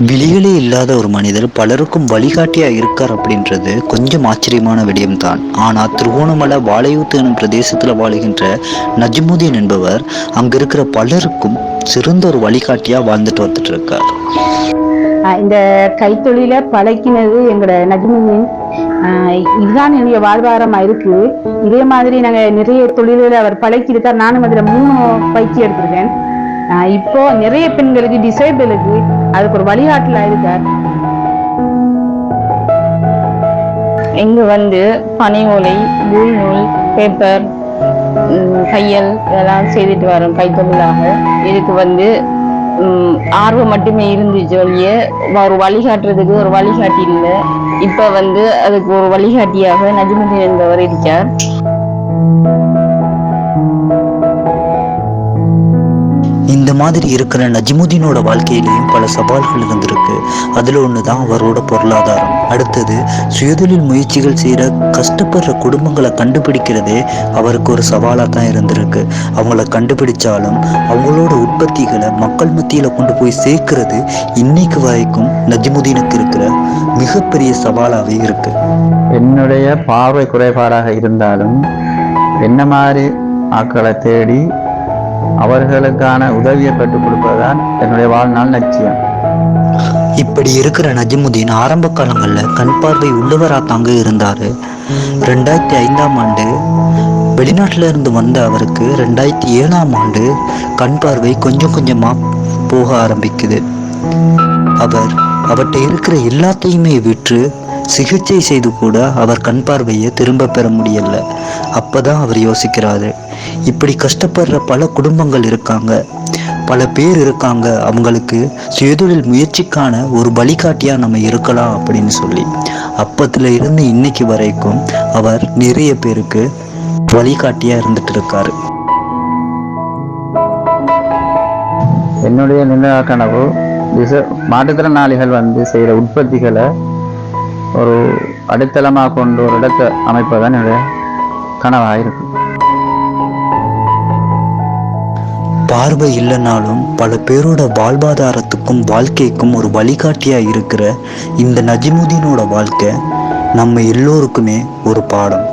விழிகளே இல்லாத ஒரு மனிதர் பலருக்கும் வழிகாட்டியா இருக்கார் அப்படின்றது கொஞ்சம் ஆச்சரியமான விடயம்தான். ஆனா திருகோணமலை வாழையூத்து எனும் பிரதேசத்துல வாழுகின்ற நஜ்முதீன் என்பவர் அங்க இருக்கிற பலருக்கும் சிறந்த ஒரு வழிகாட்டியா வாழ்ந்துட்டு வந்துட்டு இருக்கார். இந்த கைத்தொழில பழக்கினது எங்களோட நஜ்முதீன். இதுதான் என்னுடைய வாழ்வாதாரமா இருக்கு. இதே மாதிரி நாங்க நிறைய தொழில்களை அவர் பழக்கி இருக்கார். நானும் அதுல 3 பயிற்சி எடுத்திருக்கேன். இப்போ நிறைய பெண்களுக்கு டிசேபிளுக்கு அதுக்கு ஒரு வழிகாட்டலா இருக்கார். இங்கு பனை ஓலை, நூல் நூல், பேப்பர், தையல் இதெல்லாம் செய்துட்டு வரோம் கைத்தொழிலாக. இதுக்கு ஆர்வம் மட்டுமே இருந்துச்சு ஒழிய ஒரு வழிகாட்டுறதுக்கு ஒரு வழிகாட்டி இல்லை. இப்ப அதுக்கு ஒரு வழிகாட்டியாக நஜ்முதீன் என்பவர் இருக்கார். இந்த மாதிரி இருக்கிற நஜ்முதீனோட வாழ்க்கையிலையும் பல சவால்கள் இருந்திருக்கு. அதுல ஒண்ணுதான் அவரோட பொருளாதாரம். அடுத்தது சுயதொழில் முயற்சிகள் செய்யற கஷ்டப்படுற குடும்பங்களை கண்டுபிடிக்கிறதே அவருக்கு ஒரு சவாலா தான் இருந்திருக்கு. அவங்கள கண்டுபிடிச்சாலும் அவங்களோட உற்பத்திகளை மக்கள் மத்தியில கொண்டு போய் சேர்க்கிறது இன்னைக்கு வரைக்கும் நஜ்முதீனுக்கு இருக்கிற மிகப்பெரிய சவாலாவே இருக்கு. என்னுடைய பார்வை குறைபாடாக இருந்தாலும் என்ன மாதிரி ஆட்களை தேடி அவர்களுக்கான உதவியை பெற்றுக் கொடுப்பதுதான் என்னுடைய வாழ்நாள் லட்சியம். இப்படி இருக்கிற நஜ்முதீன் ஆரம்ப காலங்களில் கண் பார்வை உள்ளவரா தாங்க இருந்தாரு. 2005ஆம் ஆண்டு வெளிநாட்டில இருந்து வந்த அவருக்கு 2007ஆம் ஆண்டு கண் பார்வை கொஞ்சம் கொஞ்சமா போக ஆரம்பிக்குது. அவர்கிட்ட இருக்கிற எல்லாத்தையுமே விற்று சிகிச்சை செய்து கூட அவர் கண் பார்வையை திரும்ப பெற முடியல. அப்பதான் அவர் யோசிக்கிறாரு, இப்படி கஷ்டப்படுற பல குடும்பங்கள் இருக்காங்க, பல பேர் இருக்காங்க, அவங்களுக்கு சுயதொழில் முயற்சிக்கான ஒரு வழிகாட்டியா நம்ம இருக்கலாம் அப்படின்னு சொல்லி அப்பத்துல இருந்து இன்னைக்கு வரைக்கும் அவர் நிறைய பேருக்கு வழிகாட்டியா இருந்துட்டு இருக்காரு. என்னுடைய நில கனவு மாற்றுத்திறனாளிகள் செய்கிற உற்பத்திகளை ஒரு அடித்தளமாக கொண்டு ஒரு இடத்தை அமைப்பதுதான் என்னுடைய கனவாக இருக்கு. பார்வை இல்லைனாலும் பல பேரோட வாழ்வாதாரத்துக்கும் வாழ்க்கைக்கும் ஒரு வழிகாட்டியா இருக்கிற இந்த நஜ்முதீனோட வாழ்க்கை நம்ம எல்லோருக்குமே ஒரு பாடம்.